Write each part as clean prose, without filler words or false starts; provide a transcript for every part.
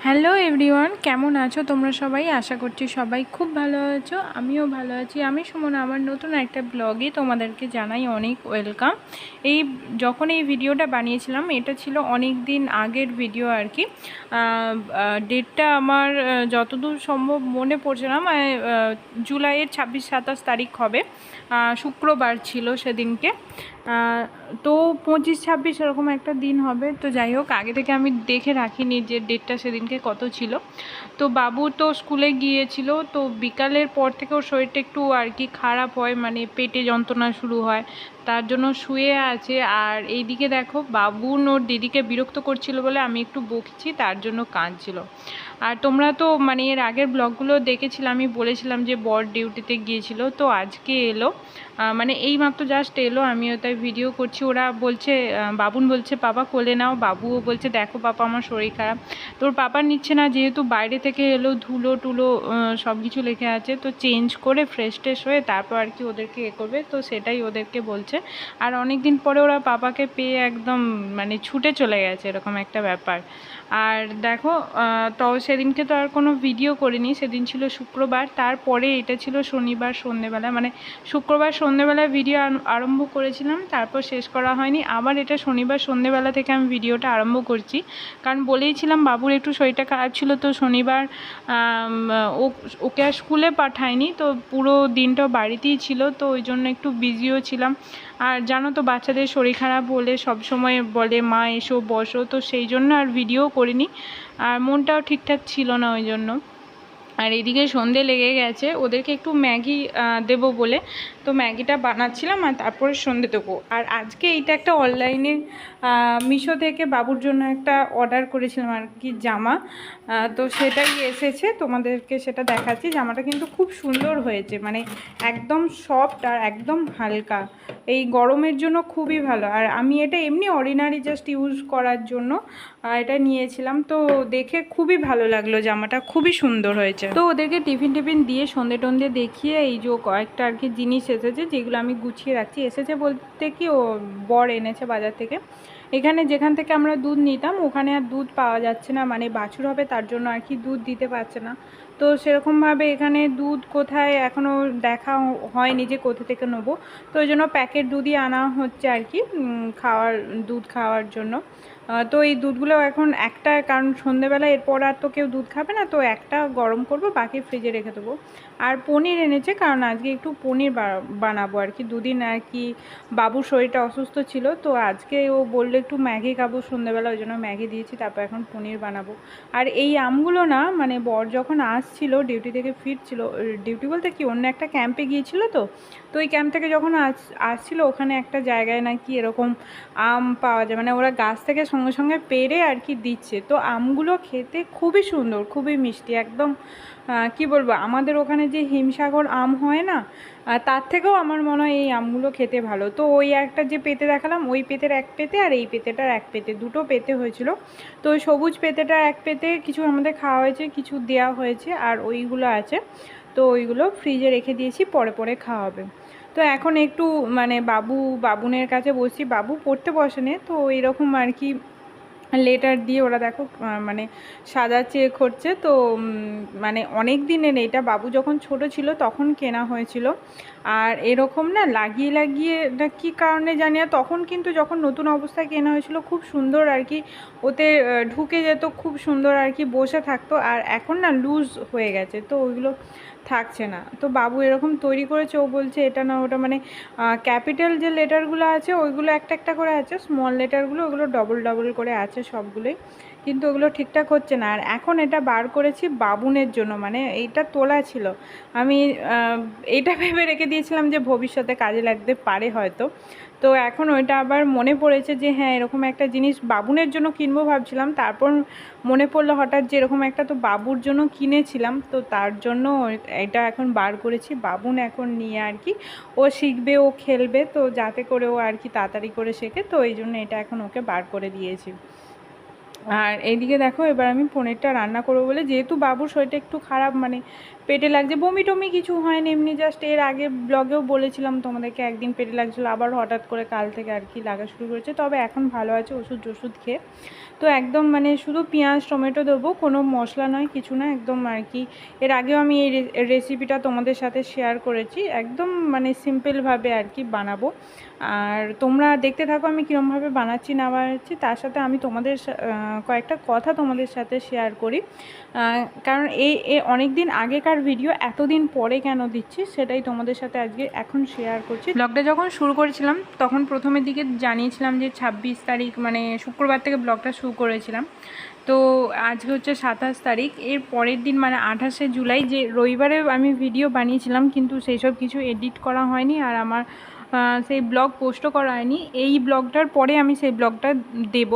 Hello everyone, কেমন আছো তোমরা সবাই? আশা করছি সবাই খুব ভালো আছো। আমিও ভালো আছি। আমি সুমনা, আমার নতুন একটা ব্লগে তোমাদেরকে জানাই অনেক ওয়েলকাম। যখন এই ভিডিওটা বানিয়েছিলাম, এটা ছিল অনেক দিন আগের ভিডিও আর কি। ডেটটা আমার যতদূর সম্ভব মনে পড়ছে না, মানে জুলাইয়ের 26-27 তারিখ হবে। শুক্রবার ছিল সেদিনকে। তো 25-26 এরকম একটা দিন হবে। তো যাই হোক, আগে থেকে আমি দেখে রাখিনি যে ডেটটা সেদিনকে কত ছিল। তো বাবু তো স্কুলে গিয়েছিল, তো বিকালের পর থেকে ওর শরীরটা একটু আর কি খারাপ হয়, মানে পেটে যন্ত্রণা শুরু হয়, তার জন্য শুয়ে আছে। আর এইদিকে দেখো, বাবুন ওর দিদিকে বিরক্ত করছিল বলে আমি একটু বকছি, তার জন্য কাঁদছিল। আর তোমরা তো মানে এর আগের ব্লগগুলো দেখেছিলাম, আমি বলেছিলাম যে বর ডিউটিতে গিয়েছিল, তো আজকে এলো, মানে এই মাত্র জাস্ট এলো। আমিও তাই ভিডিও করছি। ওরা বলছে, বাবুন বলছে বাবা কোলে নাও, বাবুও বলছে দেখো পাপা আমার শরীর খারাপ। তোর পাপা নিচ্ছে না, যেহেতু বাইরে থেকে এলো, ধুলো টুলো সব কিছু লেগে আছে, তো চেঞ্জ করে ফ্রেশ ট্রেশ হয়ে তারপর আর কি ওদেরকে করবে, তো সেটাই ওদেরকে বলছে। আর অনেক দিন পরে ওরা পাপাকে পেয়ে একদম মানে ছুটে চলে গেছে, এরকম একটা ব্যাপার। আর দেখো, তো সেদিনকে তো আর কোনো ভিডিও করিনি, সেদিন ছিল শুক্রবার, তারপরে এটা ছিল শনিবার সন্ধেবেলা, মানে শুক্রবার সন্ধেবেলায় ভিডিও আরম্ভ করেছিলাম, তারপর শেষ করা হয়নি। আবার এটা শনিবার সন্ধেবেলা থেকে আমি ভিডিওটা আরম্ভ করছি, কারণ বলেইছিলাম বাবুর একটু শরীরটা খারাপ ছিল, তো শনিবার ওকে আর স্কুলে পাঠায়নি, তো পুরো দিনটা বাড়িতেই ছিল, তো ওই জন্য একটু বিজিও ছিলাম। আর জানো তো, বাচ্চাদের শরীর খারাপ হলে সব সময় বলে মা এসো বসো, তো সেই জন্য আর ভিডিও করিনি, আর মনটাও ঠিকঠাক ছিল না ওই জন্য। আর এদিকে সন্ধে লেগে গেছে, ওদেরকে একটু ম্যাগি দেবো বলে তো ম্যাগিটা বানাচ্ছিলাম, আর তারপরে সন্ধে দেবো। আর আজকে এইটা একটা অনলাইনে মিশো থেকে বাবুর জন্য একটা অর্ডার করেছিলাম আর কি, জামা। তো সেটাই এসেছে, তোমাদেরকে সেটা দেখাচ্ছি। জামাটা কিন্তু খুব সুন্দর হয়েছে, মানে একদম সফট আর একদম হালকা, এই গরমের জন্য খুবই ভালো। আর আমি এটা এমনি অর্ডিনারি জাস্ট ইউজ করার জন্য এটা নিয়েছিলাম, তো দেখে খুবই ভালো লাগলো, জামাটা খুবই সুন্দর হয়েছে। তো ওদেরকে টিফিন টিফিন দিয়ে সন্ধে টন্ধে দেখিয়ে এই যে কয়েকটা আর কি জিনিস এসেছে, যেগুলো আমি গুছিয়ে রাখছি। এসেছে বলতে কি, ও বর এনেছে বাজার থেকে। এখানে যেখান থেকে আমরা দুধ নিতাম, ওখানে আর দুধ পাওয়া যাচ্ছে না, মানে বাছুর হবে তার জন্য আর কি দুধ দিতে পারছে না। তো সেরকমভাবে এখানে দুধ কোথায় এখনও দেখা হয়নি যে কোথা থেকে নেবো, তো ওই জন্য প্যাকেট দুধই আনা হচ্ছে আর কি, দুধ খাওয়ার জন্য। তো এই দুধগুলো এখন একটা, কারণ সন্ধেবেলা এরপর আর তো কেউ দুধ খাবে না, তো একটা গরম করব, বাকি ফ্রিজে রেখে দেবো। আর পনির এনেছে, কারণ আজকে একটু পনির বানাবো আর কি। দুদিন আর কি বাবুর শরীরটা অসুস্থ ছিল, তো আজকে ও বললো একটু ম্যাগি খাবো সন্ধেবেলা, ওই জন্য ম্যাগি দিয়েছি, তারপর এখন পনির বানাবো। আর এই আমগুলো না, মানে বর যখন আসছিল ডিউটি থেকে ফিরছিল, ডিউটি বলতে কি অন্য একটা ক্যাম্পে গিয়েছিল, তো ওই ক্যাম্প থেকে যখন আসছিল, ওখানে একটা জায়গায় নাকি এরকম আম পাওয়া যায়, মানে ওরা গাছ থেকে সঙ্গে সঙ্গে পেড়ে আর কি দিচ্ছে। তো আমগুলো খেতে খুবই সুন্দর, খুবই মিষ্টি একদম। কি বলবো, আমাদের ওখানে যে হিমসাগর আম হয় না, তার থেকেও আমার মনে হয় এই আমগুলো খেতে ভালো। তো ওই একটা যে পেতে দেখালাম, ওই পেতের এক পেতে আর এই পেতেটার এক পেতে, দুটো পেতে হয়েছিল। তো ওই সবুজ পেতেটার এক পেতে কিছু আমাদের খাওয়া হয়েছে, কিছু দেওয়া হয়েছে, আর ওইগুলো আছে, তো ওইগুলো ফ্রিজে রেখে দিয়েছি, পরে পরে খাওয়া হবে। তো এখন একটু মানে বাবুনের কাছে বসছি, বাবু পড়তে বসেনি, তো এরকম আর কি লেটার দিয়ে ওরা দেখো মানে সাজাচ্ছে করছে। তো মানে অনেক দিনের, এটা বাবু যখন ছোট ছিল তখন কেনা হয়েছিল। আর এরকম না লাগিয়ে লাগিয়ে না কী কারণে জানি না, তখন কিন্তু যখন নতুন অবস্থায় কেনা হয়েছিল খুব সুন্দর আর কি, ওতে ঢুকে যেত খুব সুন্দর আর কি, বসে থাকতো। আর এখন না লুজ হয়ে গেছে, তো ওইগুলো থাকছে না। তো বাবু এরকম তৈরি করেছে, ও বলছে এটা না ওটা, মানে ক্যাপিটাল যে লেটারগুলো আছে ওইগুলো একটা একটা করে আছে, স্মল লেটারগুলো ওগুলো ডবল ডবল করে আছে সবগুলোই, কিন্তু ওগুলো ঠিকঠাক হচ্ছে না। আর এখন এটা বার করেছি বাবুনের জন্য, মানে এইটা তোলা ছিল, আমি এইটা ভেবে রেখে দিয়েছিলাম যে ভবিষ্যতে কাজে লাগতে পারে হয়তো। তো এখন ওইটা আবার মনে পড়েছে যে হ্যাঁ, এরকম একটা জিনিস বাবুনের জন্য কিনবো ভাবছিলাম, তারপর মনে পড়লো হঠাৎ যে এরকম একটা তো বাবুর জন্য কিনেছিলাম, তো তার জন্য এটা এখন বার করেছি। বাবুন এখন নিয়ে আর কি ও শিখবে, ও খেলবে, তো যাতে করে ও আর কি তাড়াতাড়ি করে শেখে, তো এই জন্য এটা এখন ওকে বার করে দিয়েছি। আর এইদিকে দেখো এবার আমি পনিরটা রান্না করবো বলে, যেহেতু বাবুর শরীরটা একটু খারাপ, মানে পেটে লাগছে, বমি টমি কিছু হয়নি, এমনি জাস্ট এর আগে ব্লগেও বলেছিলাম তোমাদেরকে একদিন পেটে লাগছিলো, আবার হঠাৎ করে কাল থেকে আর কি লাগা শুরু করেছে। তবে এখন ভালো আছে ওষুধ খেয়ে। তো একদম মানে শুধু পেঁয়াজ টমেটো দেবো, কোনো মশলা নয় কিছু না, একদম আর কি। এর আগেও আমি এই রেসিপিটা তোমাদের সাথে শেয়ার করেছি, একদম মানে সিম্পলভাবে আর কি বানাবো। আর তোমরা দেখতে থাকো আমি কীরকমভাবে বানাচ্ছি না বানাচ্ছি, তার সাথে আমি তোমাদের কয়েকটা কথা তোমাদের সাথে শেয়ার করি। কারণ এই অনেক দিন আগেকার ভিডিও এতদিন পরে কেন দিচ্ছি সেটাই তোমাদের সাথে আজকে এখন শেয়ার করছি। ব্লগটা যখন শুরু করেছিলাম তখন প্রথমের দিকে জানিয়েছিলাম যে 26 তারিখ মানে শুক্রবার থেকে ব্লগটা শুরু করেছিলাম। তো আজকে হচ্ছে 27 তারিখ, এর পরের দিন মানে 28শে জুলাই যে রবিবারে আমি ভিডিও বানিয়েছিলাম, কিন্তু সেই সব কিছু এডিট করা হয়নি আর আমার সেই ব্লগ পোস্টও করা হয়নি। এই ব্লগটার পরে আমি সেই ব্লগটা দেব,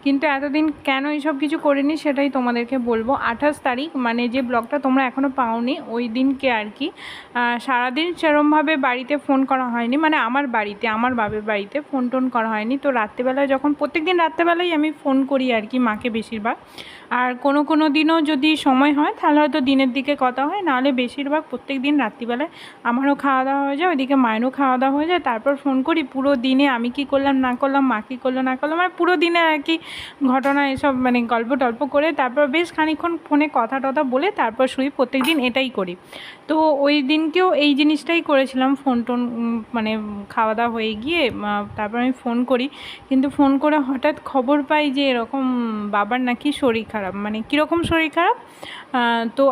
কিন্তু এতদিন কেন এইসব কিছু করিনি সেটাই তোমাদেরকে বলবো। 28 তারিখ মানে যে ব্লগটা তোমরা এখনও পাওনি, ওই দিনকে আর কি সারাদিন সেরমভাবে বাড়িতে ফোন করা হয়নি, মানে আমার বাড়িতে, আমার বাবার বাড়িতে ফোন টোন করা হয়নি। তো রাত্রেবেলায় যখন প্রত্যেকদিন রাত্রেবেলাই আমি ফোন করি আর কি মাকে বেশিরভাগ, আর কোনো দিনও যদি সময় হয় তাহলে হয়তো দিনের দিকে কথা হয়, নাহলে বেশিরভাগ প্রত্যেক দিন রাত্রিবেলায় আমারও খাওয়া দাওয়া হয়ে যায়, ওইদিকে মায়েরও খাওয়া দাওয়া হয়ে যায়, তারপর ফোন করি পুরো দিনে আমি কী করলাম না করলাম, মা কী করলো না করলাম, মানে পুরো দিনে আর কি ঘটনা এসব মানে গল্প টল্প করে তারপর বেশ খানিকক্ষণ ফোনে কথা টথা বলে তারপর শুই, প্রত্যেক দিন এটাই করি। তো ওই দিনকেও এই জিনিসটাই করেছিলাম, ফোন টোন মানে খাওয়া দাওয়া হয়ে গিয়ে তারপর আমি ফোন করি, কিন্তু ফোন করে হঠাৎ খবর পাই যে এরকম বাবার নাকি শরীর খারাপ। মানে কীরকম শরীর খারাপ, তো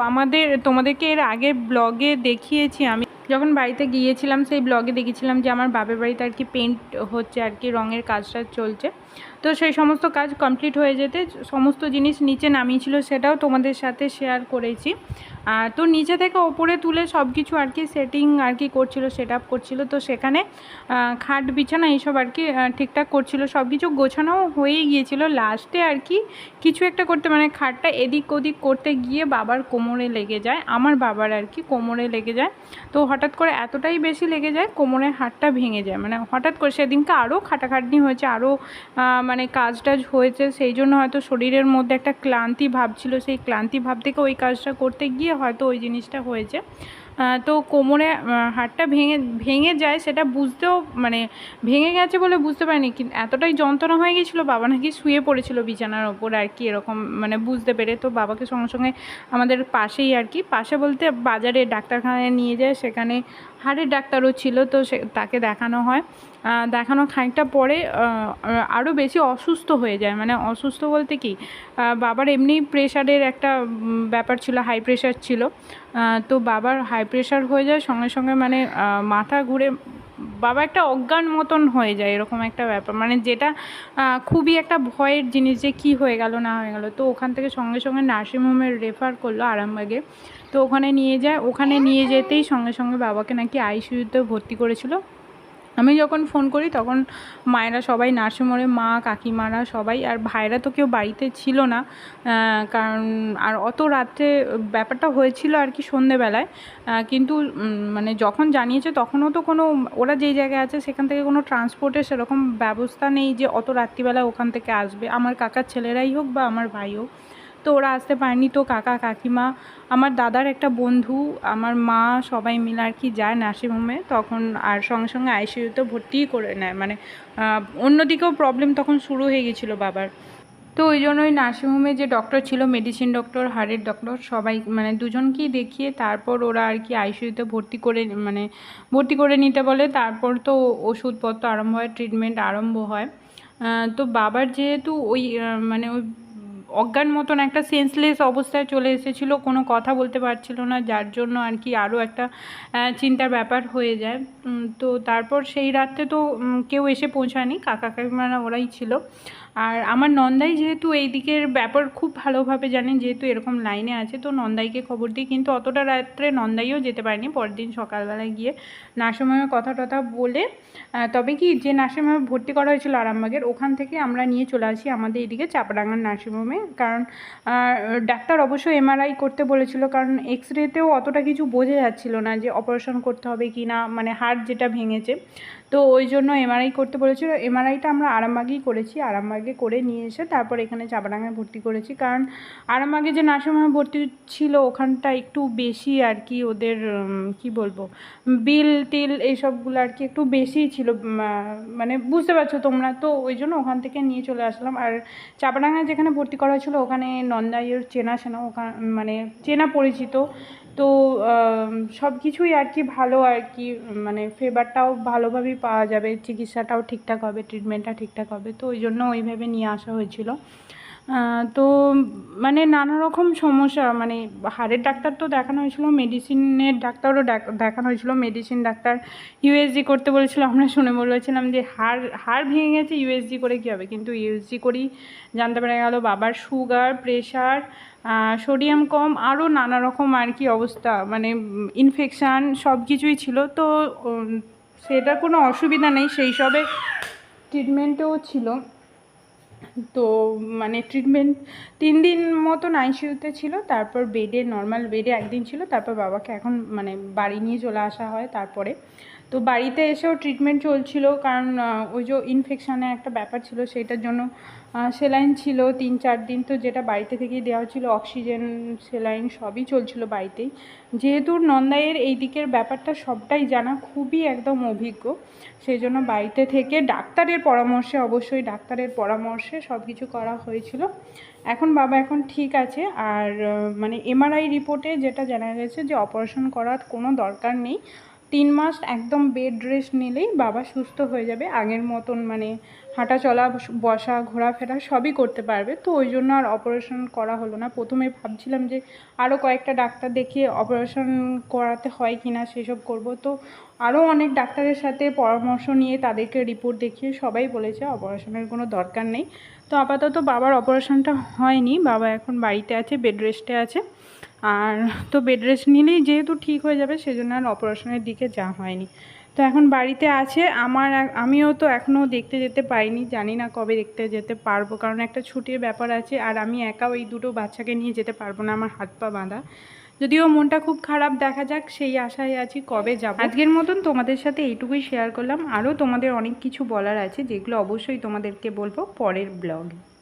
তোমাদেরকে এর আগের ব্লগে দেখিয়েছি, আমি যখন বাড়িতে গিয়েছিলাম সেই ব্লগে দেখেছিলাম যে আমার বাবার বাড়িতে আর কি পেন্ট হচ্ছে আর কি, রঙের কাজটা চলছে। তো সেই সমস্ত কাজ কমপ্লিট হয়ে যেতে সমস্ত জিনিস নিচে নামিয়েছিল, সেটাও তোমাদের সাথে শেয়ার করেছি। তো নিচে থেকে ওপরে তুলে সব কিছু আর কি সেটিং আর কি করছিল, সেট আপ করছিল। তো সেখানে খাট বিছানা এইসব আর কি ঠিকঠাক করছিল, সব কিছু গোছানো হয়েই গিয়েছিল। লাস্টে আর কি কিছু একটা করতে মানে খাটটা এদিক ওদিক করতে গিয়ে বাবার কোমরে লেগে যায়, আমার বাবার আর কি কোমরে লেগে যায়। তো হঠাৎ করে এতটাই বেশি লেগে যায় কোমরের হাড়টা ভেঙে যায়, মানে হঠাৎ করে সেদিনকে আরও খাটাখাটনি হয়েছে, আরও মানে কাজ টাজ হয়েছে, সেই জন্য হয়তো শরীরের মধ্যে একটা ক্লান্তি ভাব ছিল, সেই ক্লান্তি ভাব থেকে ওই কাজটা করতে গিয়ে হয়তো ওই জিনিসটা হয়েছে। তো কোমরে হাড়টা ভেঙে যায়, সেটা বুঝতেও মানে ভেঙে গেছে বলে বুঝতে পারিনি, কিন্তু এতটাই যন্ত্রণা হয়ে গিয়েছিলো, বাবা নাকি শুয়ে পড়েছিল বিছানার ওপর আর কি এরকম মানে বুঝতে পেরে। তো বাবাকে সঙ্গে সঙ্গে আমাদের পাশেই আর কি, পাশে বলতে বাজারে ডাক্তারখানায় নিয়ে যায়, সেখানে হাড়ের ডাক্তারও ছিল, তো তাকে দেখানো হয়। দেখানো খানিকটা পরে আরও বেশি অসুস্থ হয়ে যায়, মানে অসুস্থ বলতে কি বাবার এমনি প্রেশারের একটা ব্যাপার ছিল, হাই প্রেশার ছিল। তো বাবার হাই প্রেশার হয়ে যায় সঙ্গে সঙ্গে, মানে মাথা ঘুরে বাবা একটা অজ্ঞান মতন হয়ে যায়, এরকম একটা ব্যাপার, মানে যেটা খুবই একটা ভয়ের জিনিস যে কী হয়ে গেল না হয়ে গেল। তো ওখান থেকে সঙ্গে সঙ্গে নার্সিংহোমে রেফার করলো আরামবাগে। তো ওখানে নিয়ে যায়, ওখানে নিয়ে যেতেই সঙ্গে সঙ্গে বাবাকে নাকি আইসিইউতে ভর্তি করেছিল। আমি যখন ফোন করি তখন মায়েরা সবাই নার্সিংহোমে, মা কাকিমারা সবাই, আর ভাইরা তো কেউ বাড়িতে ছিল না, কারণ আর অত রাত্রে ব্যাপারটা হয়েছিল আর কি সন্ধেবেলায়। কিন্তু মানে যখন জানিয়েছে তখনও তো কোনো, ওরা যেই জায়গায় আছে সেখান থেকে কোনো ট্রান্সপোর্টের সেরকম ব্যবস্থা নেই যে অত রাত্রিবেলা ওখান থেকে আসবে, আমার কাকার ছেলেরাই হোক বা আমার ভাই হোক, তো ওরা আসতে পারেনি। তো কাকা কাকিমা, আমার দাদার একটা বন্ধু, আমার মা সবাই মিলে আর কি যায় নার্সিংহোমে তখন, আর সঙ্গে সঙ্গে আইসিইউতে ভর্তিই করে নেয়, মানে অন্যদিকেও প্রবলেম তখন শুরু হয়ে গেছিলো বাবার। তো ওই জন্যই নার্সিংহোমে যে ডক্টর ছিল, মেডিসিন ডক্টর, হাড়ের ডক্টর, সবাই মানে দুজনকেই দেখিয়ে তারপর ওরা আর কি আইসিইউতে ভর্তি করে নিতে বলে। তারপর তো ওষুধপত্র আরম্ভ হয়, ট্রিটমেন্ট আরম্ভ হয়। তো বাবার যেহেতু ওই মানে ওই অজ্ঞান মতন একটা সেন্সলেস অবস্থায় চলে এসেছিলো, কোনো কথা বলতে পারছিল না, যার জন্য আর কি আরও একটা চিন্তার ব্যাপার হয়ে যায়। তো তারপর সেই রাত্রে তো কেউ এসে পৌঁছায়নি, কাকা কাকিমারা ওরাই ছিল। আর আমার নন্দাই যেহেতু এই দিকের ব্যাপার খুব ভালোভাবে জানেন, যেহেতু এরকম লাইনে আছে, তো নন্দাইকে খবর দিই, কিন্তু অতটা রাত্রে নন্দাইও যেতে পারেনি। পরের দিন সকালবেলায় গিয়ে নার্সিংহোমে কথা টথা বলে, তবে কি যে নার্সিংহোমে ভর্তি করা হয়েছিল আরামবাগের, ওখান থেকে আমরা নিয়ে চলে আসি আমাদের এদিকে চাপরাঙ্গার নার্সিংহোমে। কারণ ডাক্তার অবশ্য এমআরআই করতে বলেছিল, কারণ এক্স রেতেও অতটা কিছু বোঝা যাচ্ছিল না যে অপারেশন করতে হবে কি না, মানে হাড় যেটা ভেঙেছে। তো তো ওই জন্য এমআরআই করতে বলেছিল। এমআরআইটা আমরা আরামবাগেই করেছি, আরামবাগে করে নিয়ে এসে তারপর এখানে চাপাডাঙ্গায় ভর্তি করেছি। কারণ আরামবাগে যে নার্সিংহোমে ভর্তি ছিল ওখানটা একটু বেশি আর কি, ওদের কি বলবো, বিল টিল এইসবগুলো আর কি একটু বেশিই ছিল, মানে বুঝতে পারছো তোমরা। তো ওই জন্য ওখান থেকে নিয়ে চলে আসলাম। আর চাপাডাঙ্গায় যেখানে ভর্তি করা হয়েছিল ওখানে নন্দাইয়ের চেনা ওখানে মানে চেনা পরিচিত, তো সব কিছুই আর কি ভালো আর কি, মানে ফেভারটাও ভালোভাবেই পাওয়া যাবে, চিকিৎসাটাও ঠিকঠাক হবে, ট্রিটমেন্টটা ঠিকঠাক হবে। তো ওই জন্য ওইভাবে নিয়ে আসা হয়েছিল। তো মানে নানা রকম সমস্যা, মানে হাড়ের ডাক্তার তো দেখানো হয়েছিল, মেডিসিনের ডাক্তারও দেখানো হয়েছিল। মেডিসিন ডাক্তার ইউএসজি করতে বলেছিল, আমরা শুনে বলেছিলাম যে হাড় ভেঙে গেছে, ইউএসজি করে কী হবে, কিন্তু ইউএসজি করেই জানতে পারা গেল বাবার সুগার, প্রেশার, সোডিয়াম কম, আরও নানা রকম আর কি অবস্থা, মানে ইনফেকশান সব কিছুই ছিল। তো সেটা কোনো অসুবিধা নেই, সেই সবে ট্রিটমেন্টও ছিল। তো মানে ট্রিটমেন্ট 3 দিন মতন আইসিইউতে ছিল, তারপর বেডে, নর্মাল বেডে একদিন ছিল, তারপর বাবাকে এখন মানে বাড়ি নিয়ে চলে আসা হয়। তারপরে তো বাড়িতে এসেও ট্রিটমেন্ট চলছিল, কারণ ওই যে ইনফেকশানের একটা ব্যাপার ছিল, সেইটার জন্য সেলাইন ছিল 3-4 দিন, তো যেটা বাড়িতে থেকেই দেওয়া হচ্ছিলো, অক্সিজেন, সেলাইন সবই চলছিল বাড়িতেই। যেহেতু নন্দাইয়ের এই দিকের ব্যাপারটা সবটাই জানা, খুবই একদম অভিজ্ঞ, সেই জন্য বাড়িতে থেকে ডাক্তারের পরামর্শে, অবশ্যই ডাক্তারের পরামর্শে সব কিছু করা হয়েছিল। এখন বাবা এখন ঠিক আছে। আর মানে এমআরআই রিপোর্টে যেটা জানা গেছে যে অপারেশন করার কোনো দরকার নেই, 3 মাস একদম বেড রেস্ট নিলেই বাবা সুস্থ হয়ে যাবে, আগের মতন মানে হাঁটা চলা, বসা, ঘোরাফেরা সবই করতে পারবে। তো ওই জন্য আর অপারেশন করা হলো না। প্রথমে ভাবছিলাম যে আরও কয়েকটা ডাক্তার দেখিয়ে অপারেশন করাতে হয় কি না সেসব করব। তো আরও অনেক ডাক্তারের সাথে পরামর্শ নিয়ে তাদেরকে রিপোর্ট দেখিয়ে সবাই বলেছে অপারেশনের কোনো দরকার নেই। তো আপাতত বাবার অপারেশনটা হয়নি, বাবা এখন বাড়িতে আছে, বেড রেস্টে আছে। আর তো বেড রেস্ট নিলেই যেহেতু ঠিক হয়ে যাবে, সেজন্য আর অপারেশনের দিকে যাওয়া হয়নি। তো এখন বাড়িতে আছে। আমিও তো এখনও দেখতে যেতে পারিনি, জানি না কবে দেখতে যেতে পারবো, কারণ একটা ছুটির ব্যাপার আছে। আর আমি একা ওই দুটো বাচ্চাকে নিয়ে যেতে পারবো না, আমার হাত পা বাঁধা। যদিও মনটা খুব খারাপ, দেখা যাক, সেই আশায় আছি কবে যাব। আজকের মতন তোমাদের সাথে এইটুকুই শেয়ার করলাম। আরও তোমাদের অনেক কিছু বলার আছে, যেগুলো অবশ্যই তোমাদেরকে বলবো পরের ব্লগে।